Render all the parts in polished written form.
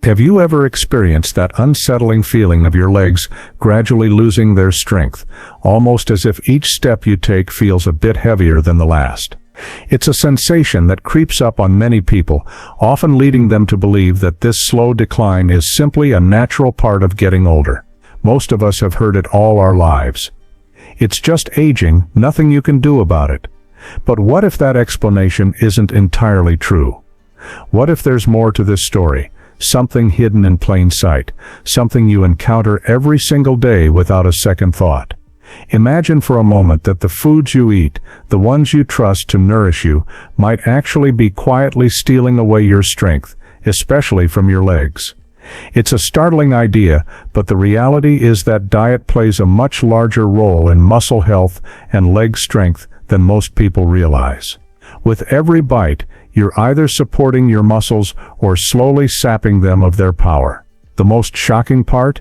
Have you ever experienced that unsettling feeling of your legs gradually losing their strength, almost as if each step you take feels a bit heavier than the last? It's a sensation that creeps up on many people, often leading them to believe that this slow decline is simply a natural part of getting older. Most of us have heard it all our lives. It's just aging, nothing you can do about it. But what if that explanation isn't entirely true? What if there's more to this story? Something hidden in plain sight, something you encounter every single day without a second thought. Imagine for a moment that the foods you eat, the ones you trust to nourish you, might actually be quietly stealing away your strength, especially from your legs. It's a startling idea, but the reality is that diet plays a much larger role in muscle health and leg strength than most people realize. With every bite, you're either supporting your muscles or slowly sapping them of their power. The most shocking part?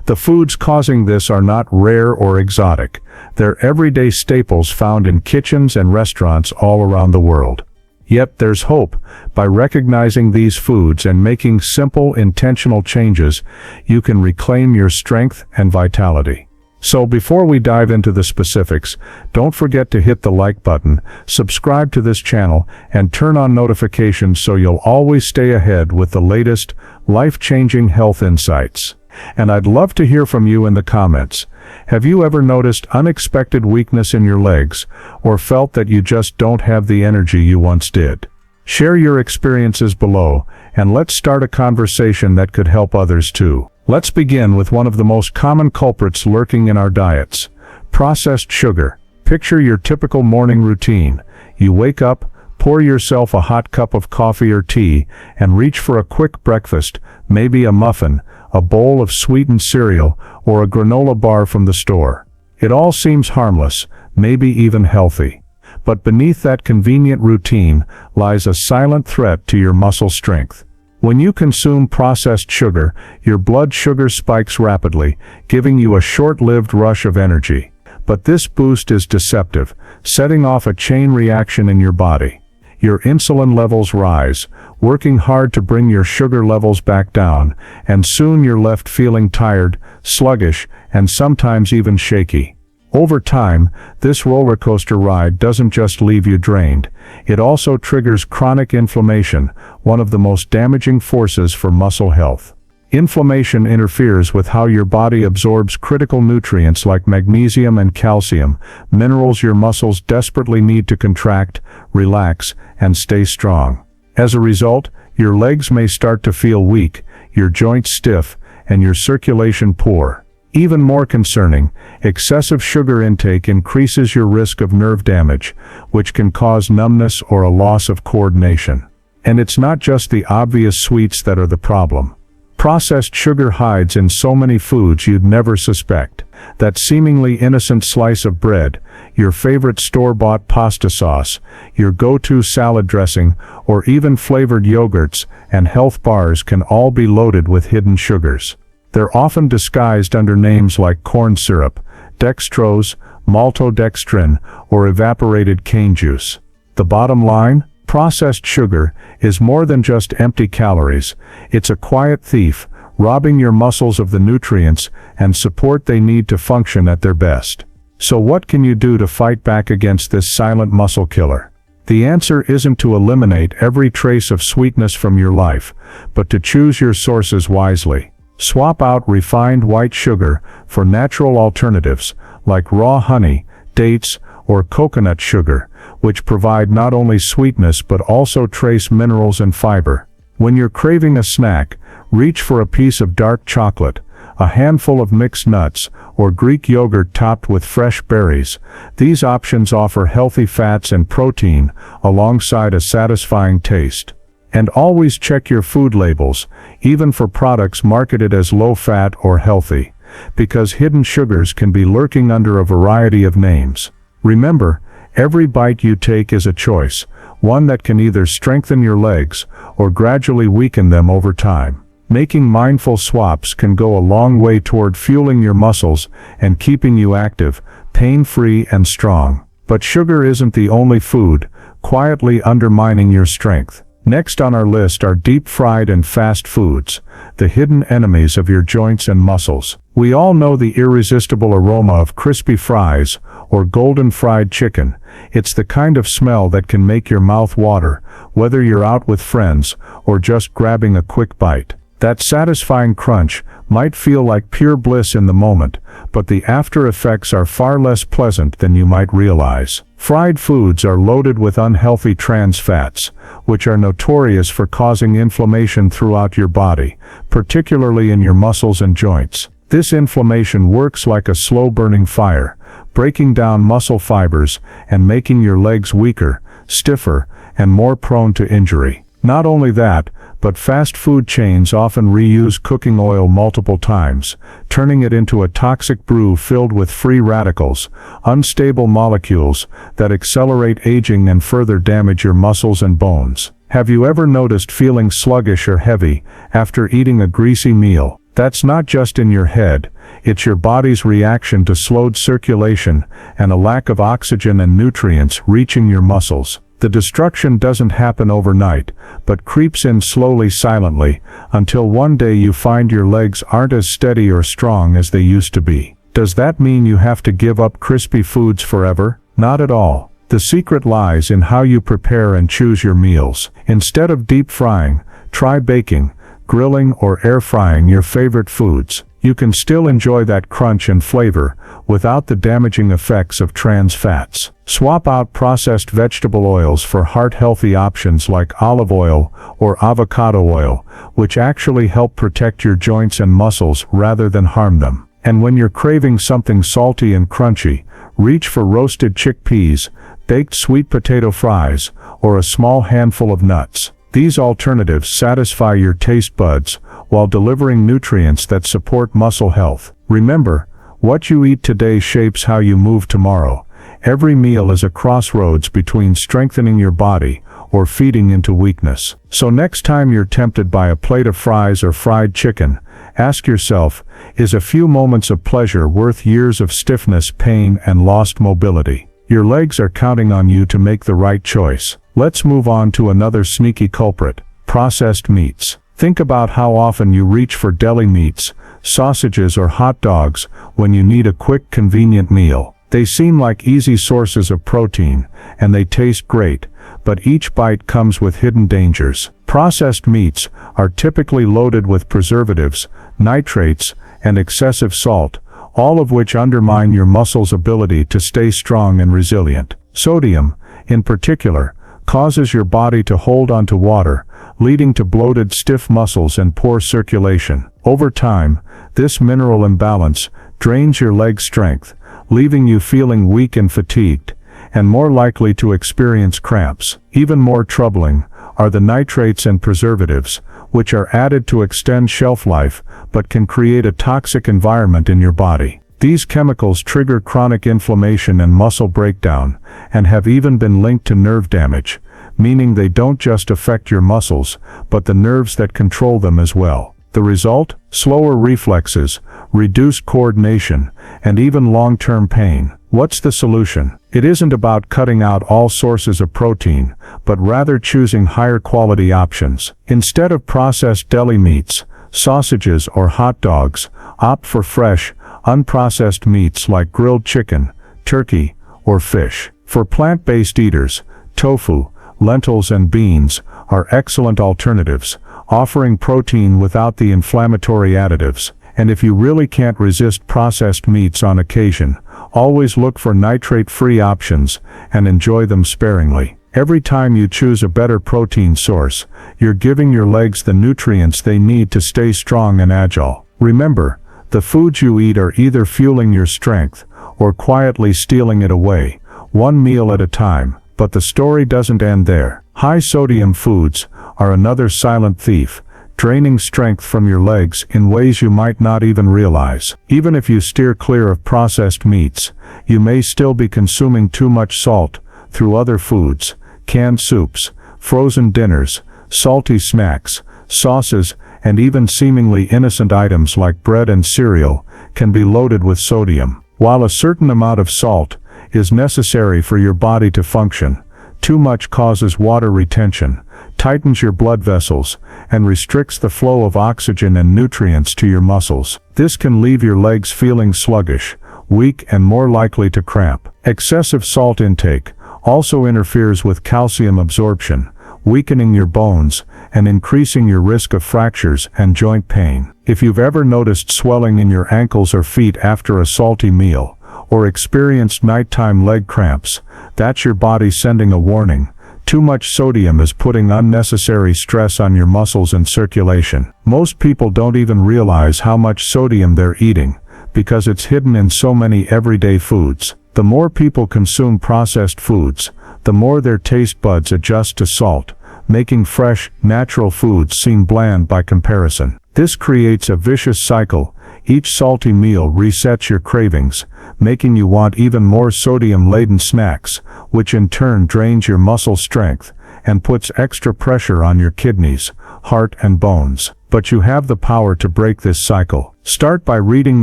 The foods causing this are not rare or exotic. They're everyday staples found in kitchens and restaurants all around the world. Yet there's hope. By recognizing these foods and making simple, intentional changes, you can reclaim your strength and vitality. So before we dive into the specifics, don't forget to hit the like button, subscribe to this channel, and turn on notifications so you'll always stay ahead with the latest, life-changing health insights. And I'd love to hear from you in the comments. Have you ever noticed unexpected weakness in your legs, or felt that you just don't have the energy you once did? Share your experiences below, and let's start a conversation that could help others too. Let's begin with one of the most common culprits lurking in our diets: processed sugar. Picture your typical morning routine. You wake up, pour yourself a hot cup of coffee or tea, and reach for a quick breakfast, maybe a muffin, a bowl of sweetened cereal, or a granola bar from the store. It all seems harmless, maybe even healthy. But beneath that convenient routine lies a silent threat to your muscle strength. When you consume processed sugar, your blood sugar spikes rapidly, giving you a short-lived rush of energy. But this boost is deceptive, setting off a chain reaction in your body. Your insulin levels rise, working hard to bring your sugar levels back down, and soon you're left feeling tired, sluggish, and sometimes even shaky. Over time, this roller coaster ride doesn't just leave you drained, it also triggers chronic inflammation, one of the most damaging forces for muscle health. Inflammation interferes with how your body absorbs critical nutrients like magnesium and calcium, minerals your muscles desperately need to contract, relax, and stay strong. As a result, your legs may start to feel weak, your joints stiff, and your circulation poor. Even more concerning, excessive sugar intake increases your risk of nerve damage, which can cause numbness or a loss of coordination. And it's not just the obvious sweets that are the problem. Processed sugar hides in so many foods you'd never suspect. That seemingly innocent slice of bread, your favorite store-bought pasta sauce, your go-to salad dressing, or even flavored yogurts and health bars can all be loaded with hidden sugars. They're often disguised under names like corn syrup, dextrose, maltodextrin, or evaporated cane juice. The bottom line? Processed sugar is more than just empty calories. It's a quiet thief, robbing your muscles of the nutrients and support they need to function at their best. So what can you do to fight back against this silent muscle killer? The answer isn't to eliminate every trace of sweetness from your life, but to choose your sources wisely. Swap out refined white sugar for natural alternatives like raw honey, dates, or coconut sugar, which provide not only sweetness but also trace minerals and fiber. When you're craving a snack, reach for a piece of dark chocolate, a handful of mixed nuts, or Greek yogurt topped with fresh berries. These options offer healthy fats and protein alongside a satisfying taste. And always check your food labels, even for products marketed as low-fat or healthy, because hidden sugars can be lurking under a variety of names. Remember, every bite you take is a choice, one that can either strengthen your legs or gradually weaken them over time. Making mindful swaps can go a long way toward fueling your muscles and keeping you active, pain-free, and strong. But sugar isn't the only food quietly undermining your strength. Next on our list are deep-fried and fast foods, the hidden enemies of your joints and muscles. We all know the irresistible aroma of crispy fries or golden fried chicken. It's the kind of smell that can make your mouth water, whether you're out with friends or just grabbing a quick bite. That satisfying crunch might feel like pure bliss in the moment, but the after effects are far less pleasant than you might realize. Fried foods are loaded with unhealthy trans fats, which are notorious for causing inflammation throughout your body, particularly in your muscles and joints. This inflammation works like a slow-burning fire, breaking down muscle fibers and making your legs weaker, stiffer, and more prone to injury. Not only that, but fast food chains often reuse cooking oil multiple times, turning it into a toxic brew filled with free radicals, unstable molecules that accelerate aging and further damage your muscles and bones. Have you ever noticed feeling sluggish or heavy after eating a greasy meal? That's not just in your head, it's your body's reaction to slowed circulation and a lack of oxygen and nutrients reaching your muscles. The destruction doesn't happen overnight, but creeps in slowly, silently, until one day you find your legs aren't as steady or strong as they used to be. Does that mean you have to give up crispy foods forever? Not at all. The secret lies in how you prepare and choose your meals. Instead of deep frying, try baking, grilling, or air frying your favorite foods. You can still enjoy that crunch and flavor without the damaging effects of trans fats. Swap out processed vegetable oils for heart-healthy options like olive oil or avocado oil, which actually help protect your joints and muscles rather than harm them. And when you're craving something salty and crunchy, reach for roasted chickpeas, baked sweet potato fries, or a small handful of nuts. These alternatives satisfy your taste buds while delivering nutrients that support muscle health. Remember, what you eat today shapes how you move tomorrow. Every meal is a crossroads between strengthening your body or feeding into weakness. So next time you're tempted by a plate of fries or fried chicken, ask yourself, is a few moments of pleasure worth years of stiffness, pain, and lost mobility? Your legs are counting on you to make the right choice. Let's move on to another sneaky culprit, processed meats. Think about how often you reach for deli meats, sausages, or hot dogs when you need a quick, convenient meal. They seem like easy sources of protein, and they taste great, but each bite comes with hidden dangers. Processed meats are typically loaded with preservatives, nitrates, and excessive salt, all of which undermine your muscles' ability to stay strong and resilient. Sodium, in particular, causes your body to hold onto water, leading to bloated, stiff muscles and poor circulation. Over time, this mineral imbalance drains your leg strength, leaving you feeling weak and fatigued, and more likely to experience cramps. Even more troubling are the nitrates and preservatives, which are added to extend shelf life but can create a toxic environment in your body. These chemicals trigger chronic inflammation and muscle breakdown, and have even been linked to nerve damage, meaning they don't just affect your muscles, but the nerves that control them as well. The result? Slower reflexes, reduced coordination, and even long-term pain. What's the solution? It isn't about cutting out all sources of protein, but rather choosing higher quality options. Instead of processed deli meats, sausages, or hot dogs, opt for fresh, unprocessed meats like grilled chicken, turkey, or fish. For plant-based eaters, tofu, lentils, and beans are excellent alternatives, offering protein without the inflammatory additives. And if you really can't resist processed meats on occasion, always look for nitrate-free options and enjoy them sparingly. Every time you choose a better protein source, you're giving your legs the nutrients they need to stay strong and agile. Remember, the foods you eat are either fueling your strength or quietly stealing it away, one meal at a time. But the story doesn't end there. High-sodium foods are another silent thief, draining strength from your legs in ways you might not even realize. Even if you steer clear of processed meats, you may still be consuming too much salt through other foods. Canned soups, frozen dinners, salty snacks, sauces, and even seemingly innocent items like bread and cereal can be loaded with sodium. While a certain amount of salt is necessary for your body to function, too much causes water retention, tightens your blood vessels, and restricts the flow of oxygen and nutrients to your muscles. This can leave your legs feeling sluggish, weak, and more likely to cramp. Excessive salt intake also interferes with calcium absorption, weakening your bones and increasing your risk of fractures and joint pain. If you've ever noticed swelling in your ankles or feet after a salty meal, or experienced nighttime leg cramps, that's your body sending a warning. Too much sodium is putting unnecessary stress on your muscles and circulation. Most people don't even realize how much sodium they're eating, because it's hidden in so many everyday foods. The more people consume processed foods, the more their taste buds adjust to salt, making fresh, natural foods seem bland by comparison. This creates a vicious cycle. Each salty meal resets your cravings, making you want even more sodium-laden snacks, which in turn drains your muscle strength and puts extra pressure on your kidneys, heart, and bones. But you have the power to break this cycle. Start by reading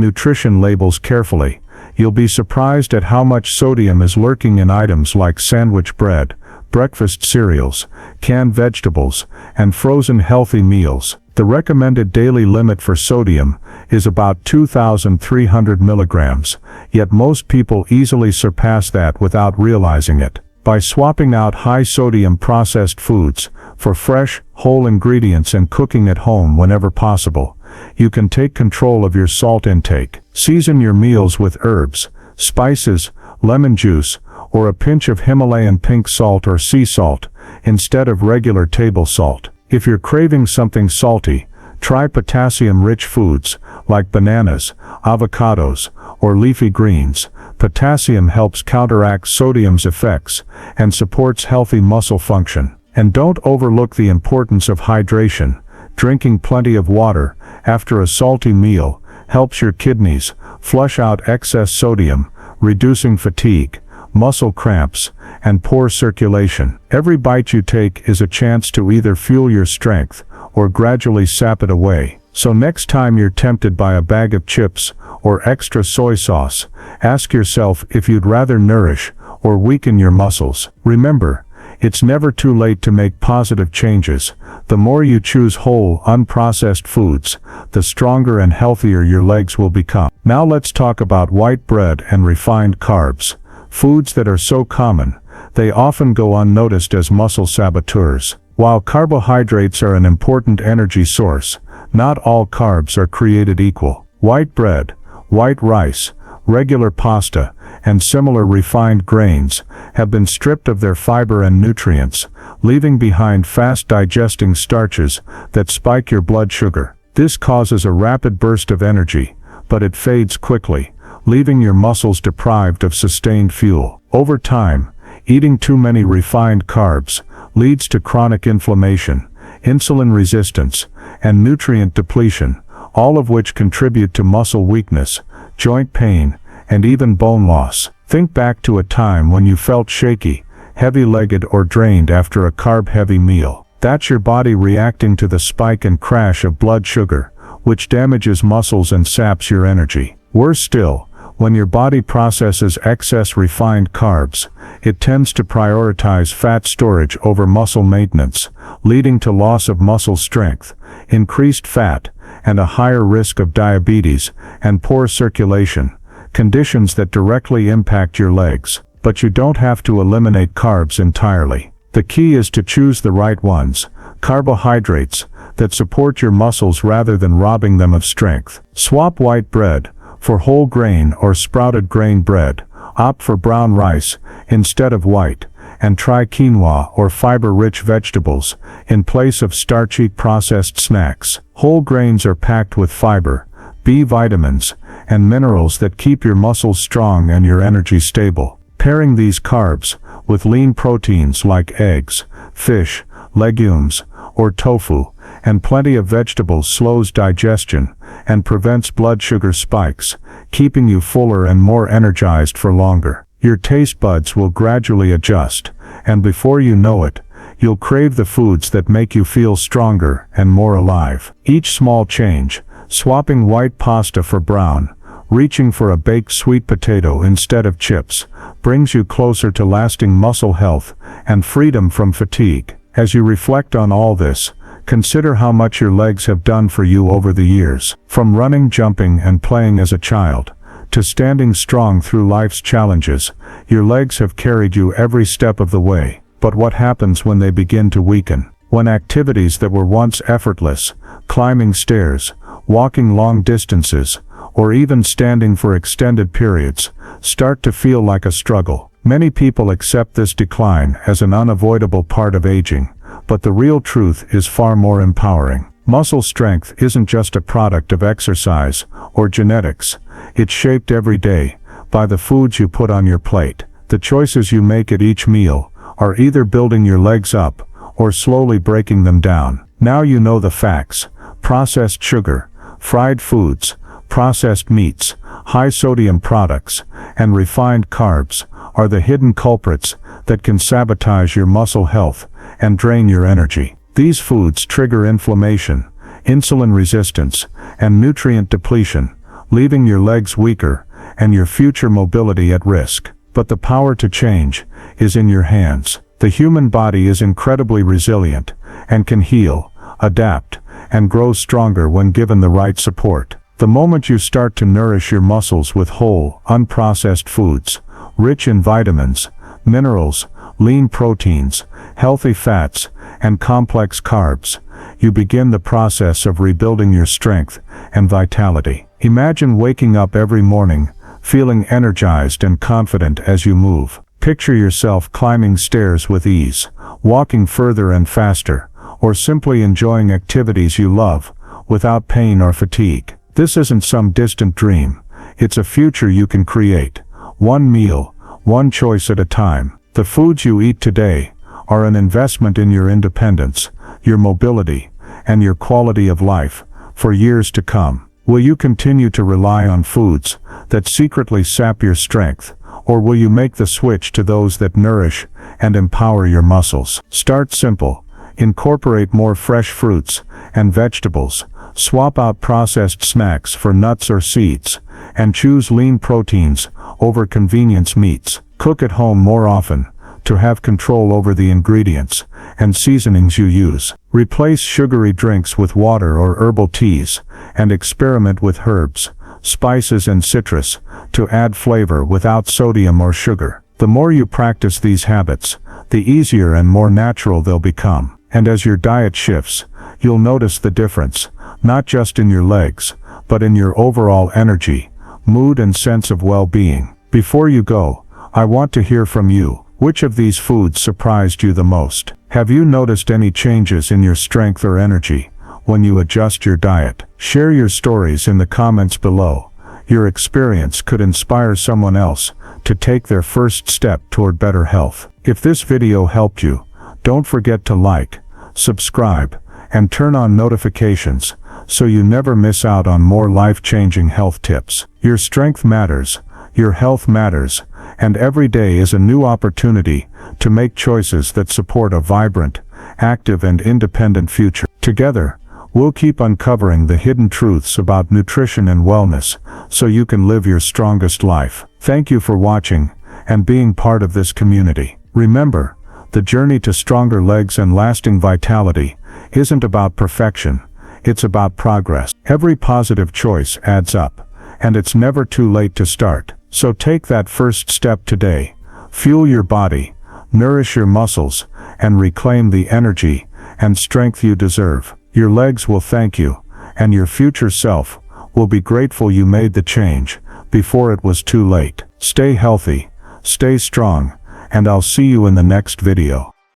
nutrition labels carefully. You'll be surprised at how much sodium is lurking in items like sandwich bread, breakfast cereals, canned vegetables, and frozen healthy meals. The recommended daily limit for sodium is about 2,300 milligrams, yet most people easily surpass that without realizing it. By swapping out high-sodium processed foods for fresh, whole ingredients and cooking at home whenever possible, you can take control of your salt intake. Season your meals with herbs, spices, lemon juice, or a pinch of Himalayan pink salt or sea salt, instead of regular table salt. If you're craving something salty, try potassium-rich foods like bananas, avocados, or leafy greens. Potassium helps counteract sodium's effects and supports healthy muscle function. And don't overlook the importance of hydration. Drinking plenty of water after a salty meal helps your kidneys flush out excess sodium, reducing fatigue, muscle cramps, and poor circulation. Every bite you take is a chance to either fuel your strength or gradually sap it away. So next time you're tempted by a bag of chips or extra soy sauce, ask yourself if you'd rather nourish or weaken your muscles. Remember, it's never too late to make positive changes. The more you choose whole, unprocessed foods, the stronger and healthier your legs will become. Now let's talk about white bread and refined carbs. Foods that are so common, they often go unnoticed as muscle saboteurs. While carbohydrates are an important energy source, not all carbs are created equal. White bread, white rice, regular pasta, and similar refined grains have been stripped of their fiber and nutrients, leaving behind fast-digesting starches that spike your blood sugar. This causes a rapid burst of energy, but it fades quickly, leaving your muscles deprived of sustained fuel. Over time, eating too many refined carbs leads to chronic inflammation, insulin resistance, and nutrient depletion, all of which contribute to muscle weakness, joint pain, and even bone loss. Think back to a time when you felt shaky, heavy-legged, or drained after a carb-heavy meal. That's your body reacting to the spike and crash of blood sugar, which damages muscles and saps your energy. Worse still, when your body processes excess refined carbs, it tends to prioritize fat storage over muscle maintenance, leading to loss of muscle strength, increased fat, and a higher risk of diabetes and poor circulation, conditions that directly impact your legs. But you don't have to eliminate carbs entirely. The key is to choose the right ones, carbohydrates, that support your muscles rather than robbing them of strength. Swap white bread for whole grain or sprouted grain bread, opt for brown rice instead of white, and try quinoa or fiber-rich vegetables in place of starchy processed snacks. Whole grains are packed with fiber, B vitamins, and minerals that keep your muscles strong and your energy stable. Pairing these carbs with lean proteins like eggs, fish, legumes, or tofu, and plenty of vegetables slows digestion and prevents blood sugar spikes, keeping you fuller and more energized for longer. Your taste buds will gradually adjust, and before you know it, you'll crave the foods that make you feel stronger and more alive. Each small change, swapping white pasta for brown, reaching for a baked sweet potato instead of chips, brings you closer to lasting muscle health and freedom from fatigue. As you reflect on all this, consider how much your legs have done for you over the years. From running, jumping, and playing as a child, to standing strong through life's challenges, your legs have carried you every step of the way. But what happens when they begin to weaken? When activities that were once effortless, climbing stairs, walking long distances, or even standing for extended periods, start to feel like a struggle. Many people accept this decline as an unavoidable part of aging, but the real truth is far more empowering. Muscle strength isn't just a product of exercise or genetics. It's shaped every day by the foods you put on your plate. The choices you make at each meal are either building your legs up or slowly breaking them down. Now you know the facts. Processed sugar, fried foods, processed meats, high-sodium products, and refined carbs are the hidden culprits that can sabotage your muscle health and drain your energy. These foods trigger inflammation, insulin resistance, and nutrient depletion, leaving your legs weaker and your future mobility at risk. But the power to change is in your hands. The human body is incredibly resilient and can heal, adapt, and grow stronger when given the right support. The moment you start to nourish your muscles with whole, unprocessed foods, rich in vitamins, minerals, lean proteins, healthy fats, and complex carbs, you begin the process of rebuilding your strength and vitality. Imagine waking up every morning, feeling energized and confident as you move. Picture yourself climbing stairs with ease, walking further and faster, or simply enjoying activities you love, without pain or fatigue. This isn't some distant dream. It's a future you can create, one meal, one choice at a time. The foods you eat today are an investment in your independence, your mobility, and your quality of life for years to come. Will you continue to rely on foods that secretly sap your strength, or will you make the switch to those that nourish and empower your muscles? Start simple. Incorporate more fresh fruits and vegetables. Swap out processed snacks for nuts or seeds, and choose lean proteins over convenience meats. Cook at home more often to have control over the ingredients and seasonings you use. Replace sugary drinks with water or herbal teas, and experiment with herbs, spices, and citrus to add flavor without sodium or sugar. The more you practice these habits, the easier and more natural they'll become. And as your diet shifts, you'll notice the difference, not just in your legs, but in your overall energy, mood, and sense of well-being. Before you go, I want to hear from you. Which of these foods surprised you the most? Have you noticed any changes in your strength or energy when you adjust your diet? Share your stories in the comments below. Your experience could inspire someone else to take their first step toward better health. If this video helped you, don't forget to like, subscribe, and turn on notifications so you never miss out on more life-changing health tips. Your strength matters, your health matters, and every day is a new opportunity to make choices that support a vibrant, active, and independent future. Together, we'll keep uncovering the hidden truths about nutrition and wellness so you can live your strongest life. Thank you for watching and being part of this community. Remember, the journey to stronger legs and lasting vitality isn't about perfection, it's about progress. Every positive choice adds up, and it's never too late to start. So take that first step today. Fuel your body, nourish your muscles, and reclaim the energy and strength you deserve. Your legs will thank you, and your future self will be grateful you made the change before it was too late. Stay healthy, stay strong, and I'll see you in the next video.